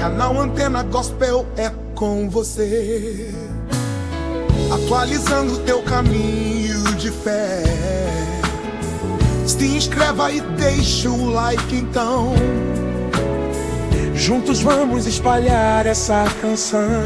Canal Antena Gospel é com você, atualizando teu caminho de fé. Se inscreva e deixa o like então. Juntos vamos espalhar essa canção.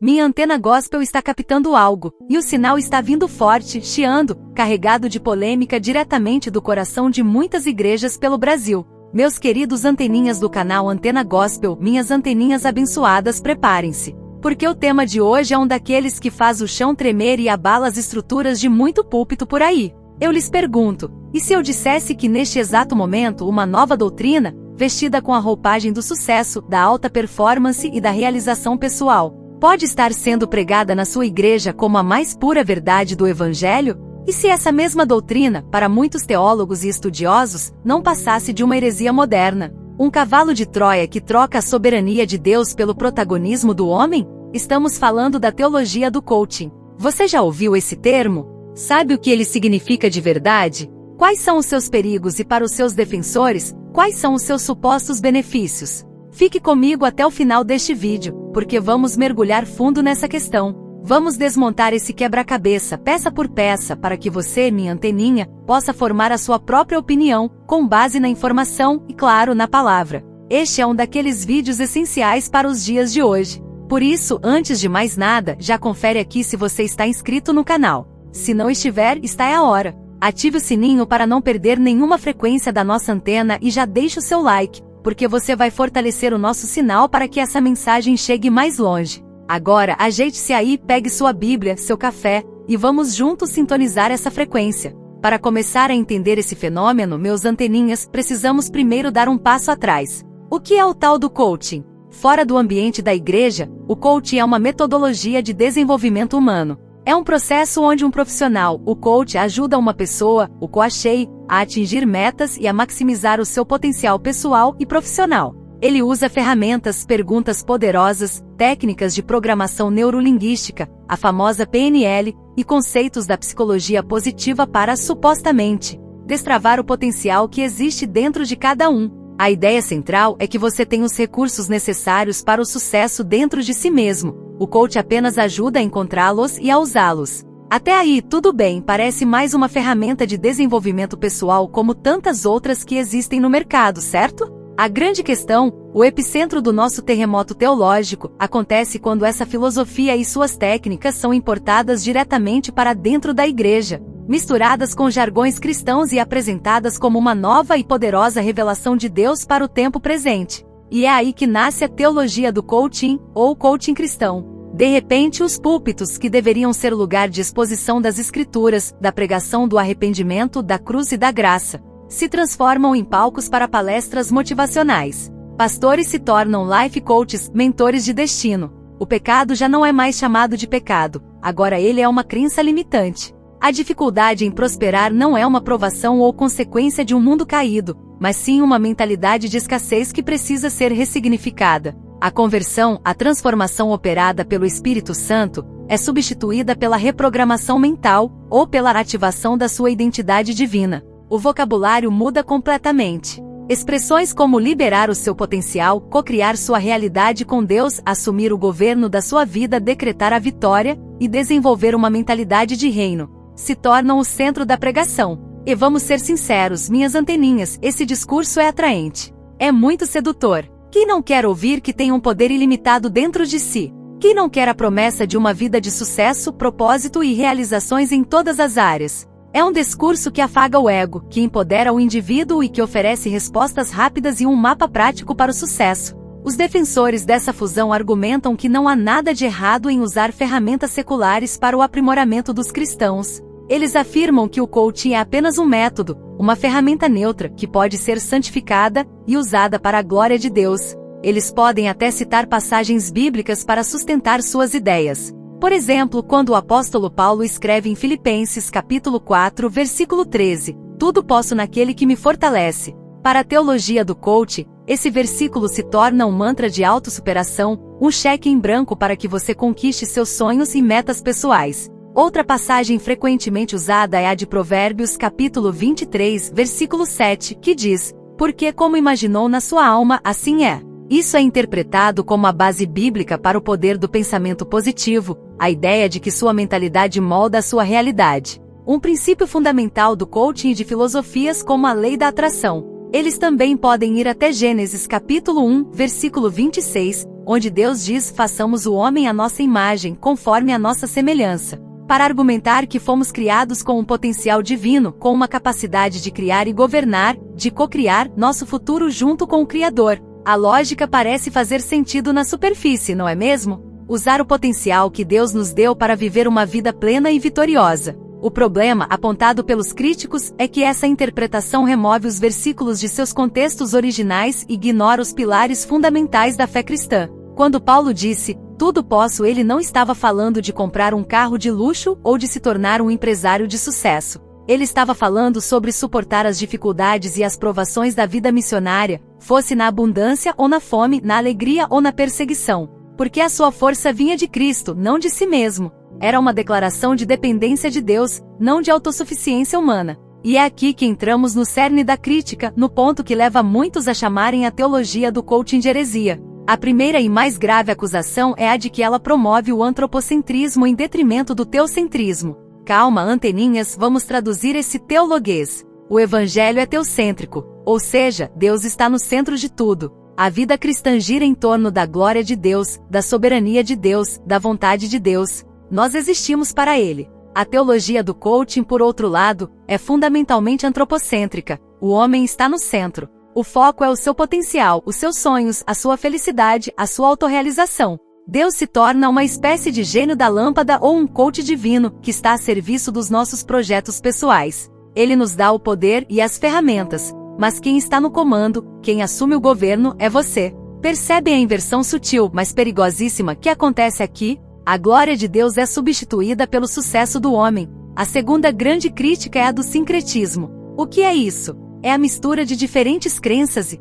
Minha Antena Gospel está captando algo, e o sinal está vindo forte, chiando, carregado de polêmica diretamente do coração de muitas igrejas pelo Brasil. Meus queridos anteninhas do canal Antena Gospel, minhas anteninhas abençoadas, preparem-se. Porque o tema de hoje é um daqueles que faz o chão tremer e abala as estruturas de muito púlpito por aí. Eu lhes pergunto, e se eu dissesse que neste exato momento uma nova doutrina, vestida com a roupagem do sucesso, da alta performance e da realização pessoal, pode estar sendo pregada na sua igreja como a mais pura verdade do Evangelho? E se essa mesma doutrina, para muitos teólogos e estudiosos, não passasse de uma heresia moderna? Um cavalo de Troia que troca a soberania de Deus pelo protagonismo do homem? Estamos falando da teologia do coaching. Você já ouviu esse termo? Sabe o que ele significa de verdade? Quais são os seus perigos e, para os seus defensores, quais são os seus supostos benefícios? Fique comigo até o final deste vídeo, porque vamos mergulhar fundo nessa questão. Vamos desmontar esse quebra-cabeça, peça por peça, para que você, minha anteninha, possa formar a sua própria opinião, com base na informação e, claro, na palavra. Este é um daqueles vídeos essenciais para os dias de hoje. Por isso, antes de mais nada, já confere aqui se você está inscrito no canal. Se não estiver, está é a hora. Ative o sininho para não perder nenhuma frequência da nossa antena e já deixe o seu like, porque você vai fortalecer o nosso sinal para que essa mensagem chegue mais longe. Agora, ajeite-se aí, pegue sua Bíblia, seu café, e vamos juntos sintonizar essa frequência. Para começar a entender esse fenômeno, meus anteninhas, precisamos primeiro dar um passo atrás. O que é o tal do coaching? Fora do ambiente da igreja, o coaching é uma metodologia de desenvolvimento humano. É um processo onde um profissional, o coach, ajuda uma pessoa, o coachee, a atingir metas e a maximizar o seu potencial pessoal e profissional. Ele usa ferramentas, perguntas poderosas, técnicas de programação neurolinguística, a famosa PNL, e conceitos da psicologia positiva para, supostamente, destravar o potencial que existe dentro de cada um. A ideia central é que você tem os recursos necessários para o sucesso dentro de si mesmo. O coach apenas ajuda a encontrá-los e a usá-los. Até aí, tudo bem, parece mais uma ferramenta de desenvolvimento pessoal como tantas outras que existem no mercado, certo? A grande questão, o epicentro do nosso terremoto teológico, acontece quando essa filosofia e suas técnicas são importadas diretamente para dentro da igreja, misturadas com jargões cristãos e apresentadas como uma nova e poderosa revelação de Deus para o tempo presente. E é aí que nasce a teologia do coaching, ou coaching cristão. De repente, os púlpitos, que deveriam ser lugar de exposição das escrituras, da pregação do arrependimento, da cruz e da graça, se transformam em palcos para palestras motivacionais. Pastores se tornam life coaches, mentores de destino. O pecado já não é mais chamado de pecado, agora ele é uma crença limitante. A dificuldade em prosperar não é uma provação ou consequência de um mundo caído, mas sim uma mentalidade de escassez que precisa ser ressignificada. A conversão, a transformação operada pelo Espírito Santo, é substituída pela reprogramação mental, ou pela ativação da sua identidade divina. O vocabulário muda completamente. Expressões como liberar o seu potencial, cocriar sua realidade com Deus, assumir o governo da sua vida, decretar a vitória e desenvolver uma mentalidade de reino, se tornam o centro da pregação. E vamos ser sinceros, minhas anteninhas, esse discurso é atraente. É muito sedutor. Quem não quer ouvir que tem um poder ilimitado dentro de si? Quem não quer a promessa de uma vida de sucesso, propósito e realizações em todas as áreas? É um discurso que afaga o ego, que empodera o indivíduo e que oferece respostas rápidas e um mapa prático para o sucesso. Os defensores dessa fusão argumentam que não há nada de errado em usar ferramentas seculares para o aprimoramento dos cristãos. Eles afirmam que o coaching é apenas um método, uma ferramenta neutra que pode ser santificada e usada para a glória de Deus. Eles podem até citar passagens bíblicas para sustentar suas ideias. Por exemplo, quando o apóstolo Paulo escreve em Filipenses capítulo 4, versículo 13, "Tudo posso naquele que me fortalece." Para a teologia do coaching, esse versículo se torna um mantra de autossuperação, um cheque em branco para que você conquiste seus sonhos e metas pessoais. Outra passagem frequentemente usada é a de Provérbios capítulo 23, versículo 7, que diz, "Porque como imaginou na sua alma, assim é." Isso é interpretado como a base bíblica para o poder do pensamento positivo, a ideia de que sua mentalidade molda a sua realidade. Um princípio fundamental do coaching e de filosofias como a lei da atração. Eles também podem ir até Gênesis capítulo 1, versículo 26, onde Deus diz: façamos o homem à nossa imagem, conforme a nossa semelhança. Para argumentar que fomos criados com um potencial divino, com uma capacidade de criar e governar, de co-criar nosso futuro junto com o Criador. A lógica parece fazer sentido na superfície, não é mesmo? Usar o potencial que Deus nos deu para viver uma vida plena e vitoriosa. O problema, apontado pelos críticos, é que essa interpretação remove os versículos de seus contextos originais e ignora os pilares fundamentais da fé cristã. Quando Paulo disse, tudo posso, ele não estava falando de comprar um carro de luxo ou de se tornar um empresário de sucesso. Ele estava falando sobre suportar as dificuldades e as provações da vida missionária, fosse na abundância ou na fome, na alegria ou na perseguição. Porque a sua força vinha de Cristo, não de si mesmo. Era uma declaração de dependência de Deus, não de autossuficiência humana. E é aqui que entramos no cerne da crítica, no ponto que leva muitos a chamarem a teologia do coaching de heresia. A primeira e mais grave acusação é a de que ela promove o antropocentrismo em detrimento do teocentrismo. Calma, anteninhas, vamos traduzir esse teologuês. O evangelho é teocêntrico, ou seja, Deus está no centro de tudo. A vida cristã gira em torno da glória de Deus, da soberania de Deus, da vontade de Deus. Nós existimos para Ele. A teologia do coaching, por outro lado, é fundamentalmente antropocêntrica. O homem está no centro. O foco é o seu potencial, os seus sonhos, a sua felicidade, a sua autorrealização. Deus se torna uma espécie de gênio da lâmpada ou um coach divino que está a serviço dos nossos projetos pessoais. Ele nos dá o poder e as ferramentas, mas quem está no comando, quem assume o governo, é você. Percebem a inversão sutil, mas perigosíssima que acontece aqui? A glória de Deus é substituída pelo sucesso do homem. A segunda grande crítica é a do sincretismo. O que é isso? É a mistura de diferentes crenças e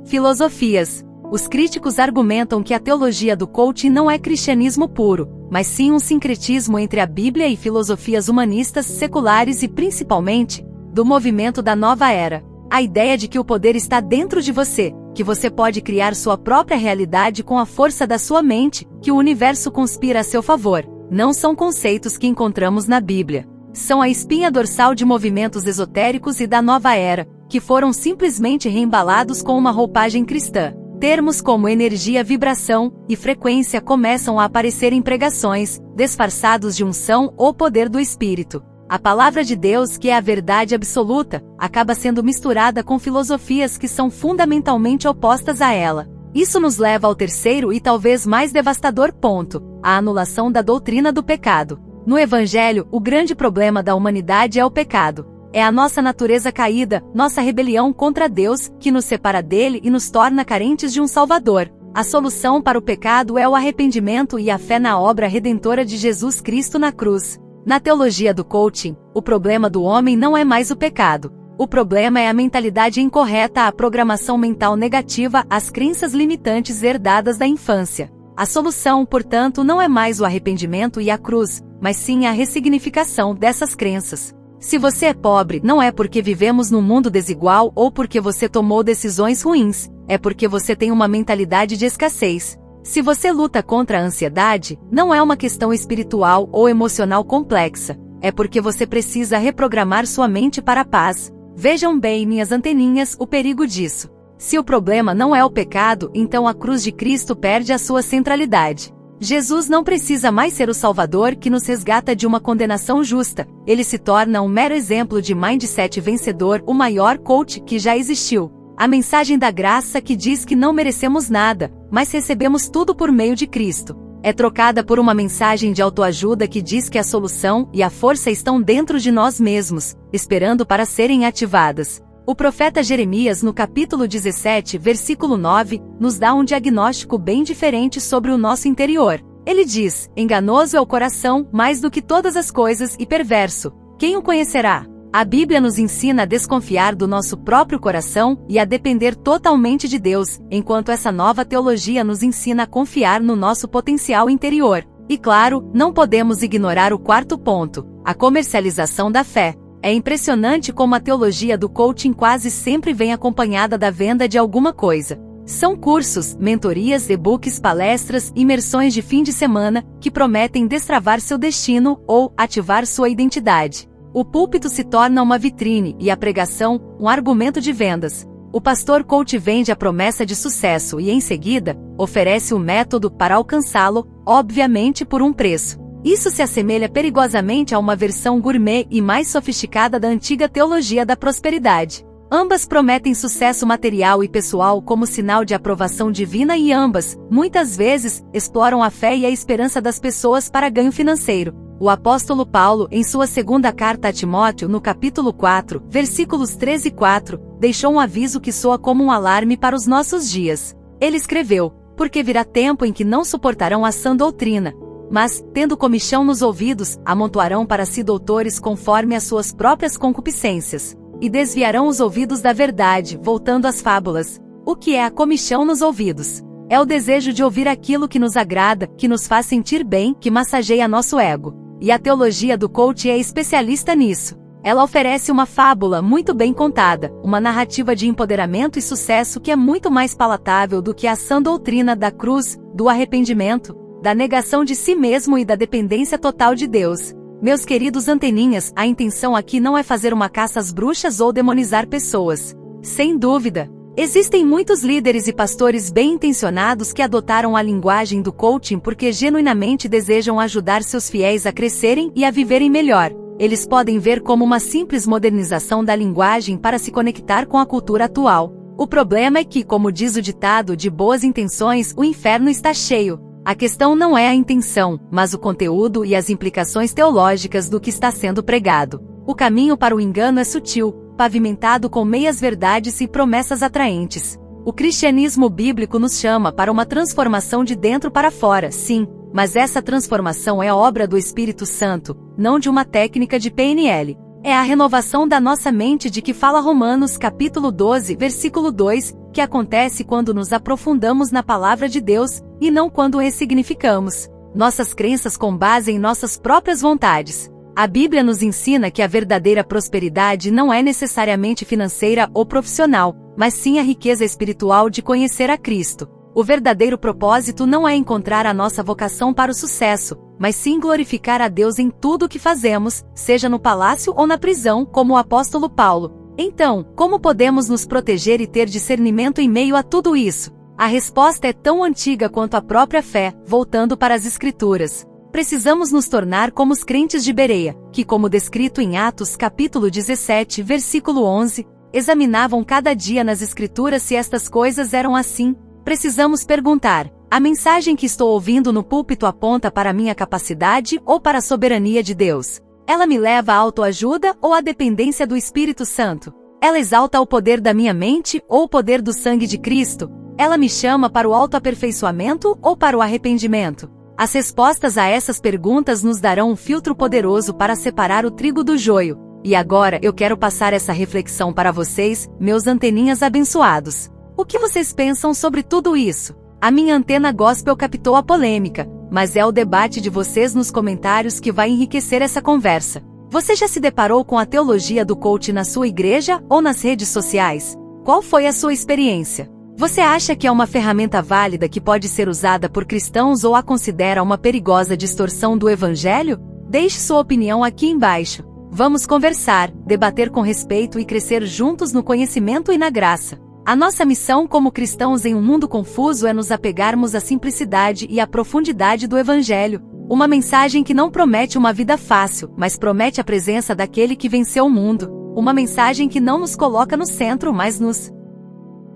filosofias. Os críticos argumentam que a teologia do coaching não é cristianismo puro, mas sim um sincretismo entre a Bíblia e filosofias humanistas seculares e, principalmente, do movimento da nova era. A ideia de que o poder está dentro de você, que você pode criar sua própria realidade com a força da sua mente, que o universo conspira a seu favor, não são conceitos que encontramos na Bíblia. São a espinha dorsal de movimentos esotéricos e da nova era, que foram simplesmente reembalados com uma roupagem cristã. Termos como energia, vibração e frequência começam a aparecer em pregações, disfarçados de unção ou poder do Espírito. A palavra de Deus, que é a verdade absoluta, acaba sendo misturada com filosofias que são fundamentalmente opostas a ela. Isso nos leva ao terceiro e talvez mais devastador ponto, a anulação da doutrina do pecado. No Evangelho, o grande problema da humanidade é o pecado. É a nossa natureza caída, nossa rebelião contra Deus, que nos separa dele e nos torna carentes de um Salvador. A solução para o pecado é o arrependimento e a fé na obra redentora de Jesus Cristo na cruz. Na teologia do coaching, o problema do homem não é mais o pecado. O problema é a mentalidade incorreta, a programação mental negativa, as crenças limitantes herdadas da infância. A solução, portanto, não é mais o arrependimento e a cruz, mas sim a ressignificação dessas crenças. Se você é pobre, não é porque vivemos num mundo desigual ou porque você tomou decisões ruins, é porque você tem uma mentalidade de escassez. Se você luta contra a ansiedade, não é uma questão espiritual ou emocional complexa, é porque você precisa reprogramar sua mente para a paz. Vejam bem, minhas anteninhas, o perigo disso. Se o problema não é o pecado, então a cruz de Cristo perde a sua centralidade. Jesus não precisa mais ser o Salvador que nos resgata de uma condenação justa. Ele se torna um mero exemplo de mindset vencedor, o maior coach que já existiu. A mensagem da graça que diz que não merecemos nada, mas recebemos tudo por meio de Cristo. É trocada por uma mensagem de autoajuda que diz que a solução e a força estão dentro de nós mesmos, esperando para serem ativadas. O profeta Jeremias, no capítulo 17, versículo 9, nos dá um diagnóstico bem diferente sobre o nosso interior. Ele diz: enganoso é o coração, mais do que todas as coisas, e perverso. Quem o conhecerá? A Bíblia nos ensina a desconfiar do nosso próprio coração e a depender totalmente de Deus, enquanto essa nova teologia nos ensina a confiar no nosso potencial interior. E claro, não podemos ignorar o quarto ponto, a comercialização da fé. É impressionante como a teologia do coaching quase sempre vem acompanhada da venda de alguma coisa. São cursos, mentorias, e-books, palestras, imersões de fim de semana, que prometem destravar seu destino ou ativar sua identidade. O púlpito se torna uma vitrine e a pregação, um argumento de vendas. O pastor coach vende a promessa de sucesso e, em seguida, oferece o método para alcançá-lo, obviamente por um preço. Isso se assemelha perigosamente a uma versão gourmet e mais sofisticada da antiga teologia da prosperidade. Ambas prometem sucesso material e pessoal como sinal de aprovação divina e ambas, muitas vezes, exploram a fé e a esperança das pessoas para ganho financeiro. O apóstolo Paulo, em sua segunda carta a Timóteo, no capítulo 4, versículos 13 e 4, deixou um aviso que soa como um alarme para os nossos dias. Ele escreveu: porque virá tempo em que não suportarão a sã doutrina, mas, tendo comichão nos ouvidos, amontoarão para si doutores conforme as suas próprias concupiscências, e desviarão os ouvidos da verdade, voltando às fábulas. O que é a comichão nos ouvidos? É o desejo de ouvir aquilo que nos agrada, que nos faz sentir bem, que massageia nosso ego. E a teologia do coach é especialista nisso. Ela oferece uma fábula muito bem contada, uma narrativa de empoderamento e sucesso que é muito mais palatável do que a sã doutrina da cruz, do arrependimento, da negação de si mesmo e da dependência total de Deus. Meus queridos anteninhas, a intenção aqui não é fazer uma caça às bruxas ou demonizar pessoas. Sem dúvida, existem muitos líderes e pastores bem-intencionados que adotaram a linguagem do coaching porque genuinamente desejam ajudar seus fiéis a crescerem e a viverem melhor. Eles podem ver como uma simples modernização da linguagem para se conectar com a cultura atual. O problema é que, como diz o ditado, de boas intenções, o inferno está cheio. A questão não é a intenção, mas o conteúdo e as implicações teológicas do que está sendo pregado. O caminho para o engano é sutil, pavimentado com meias-verdades e promessas atraentes. O cristianismo bíblico nos chama para uma transformação de dentro para fora, sim, mas essa transformação é obra do Espírito Santo, não de uma técnica de PNL. É a renovação da nossa mente de que fala Romanos capítulo 12, versículo 2, que acontece quando nos aprofundamos na palavra de Deus, e não quando ressignificamos nossas crenças com base em nossas próprias vontades. A Bíblia nos ensina que a verdadeira prosperidade não é necessariamente financeira ou profissional, mas sim a riqueza espiritual de conhecer a Cristo. O verdadeiro propósito não é encontrar a nossa vocação para o sucesso, mas sim glorificar a Deus em tudo o que fazemos, seja no palácio ou na prisão, como o apóstolo Paulo. Então, como podemos nos proteger e ter discernimento em meio a tudo isso? A resposta é tão antiga quanto a própria fé, voltando para as Escrituras. Precisamos nos tornar como os crentes de Bereia, que, como descrito em Atos capítulo 17, versículo 11, examinavam cada dia nas Escrituras se estas coisas eram assim. Precisamos perguntar: a mensagem que estou ouvindo no púlpito aponta para a minha capacidade ou para a soberania de Deus? Ela me leva à autoajuda ou à dependência do Espírito Santo? Ela exalta o poder da minha mente ou o poder do sangue de Cristo? Ela me chama para o autoaperfeiçoamento ou para o arrependimento? As respostas a essas perguntas nos darão um filtro poderoso para separar o trigo do joio. E agora eu quero passar essa reflexão para vocês, meus anteninhas abençoados. O que vocês pensam sobre tudo isso? A minha antena gospel captou a polêmica, mas é o debate de vocês nos comentários que vai enriquecer essa conversa. Você já se deparou com a teologia do coach na sua igreja ou nas redes sociais? Qual foi a sua experiência? Você acha que é uma ferramenta válida que pode ser usada por cristãos ou a considera uma perigosa distorção do evangelho? Deixe sua opinião aqui embaixo. Vamos conversar, debater com respeito e crescer juntos no conhecimento e na graça. A nossa missão como cristãos em um mundo confuso é nos apegarmos à simplicidade e à profundidade do Evangelho. Uma mensagem que não promete uma vida fácil, mas promete a presença daquele que venceu o mundo. Uma mensagem que não nos coloca no centro, mas nos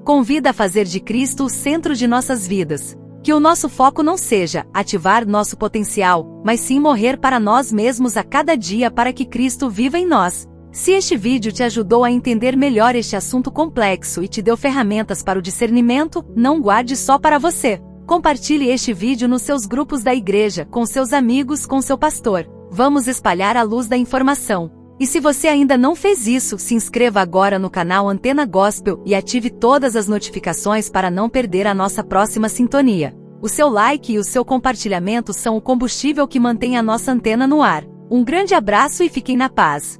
convida a fazer de Cristo o centro de nossas vidas. Que o nosso foco não seja ativar nosso potencial, mas sim morrer para nós mesmos a cada dia para que Cristo viva em nós. Se este vídeo te ajudou a entender melhor este assunto complexo e te deu ferramentas para o discernimento, não guarde só para você. Compartilhe este vídeo nos seus grupos da igreja, com seus amigos, com seu pastor. Vamos espalhar a luz da informação. E se você ainda não fez isso, se inscreva agora no canal Antena Gospel e ative todas as notificações para não perder a nossa próxima sintonia. O seu like e o seu compartilhamento são o combustível que mantém a nossa antena no ar. Um grande abraço e fiquem na paz.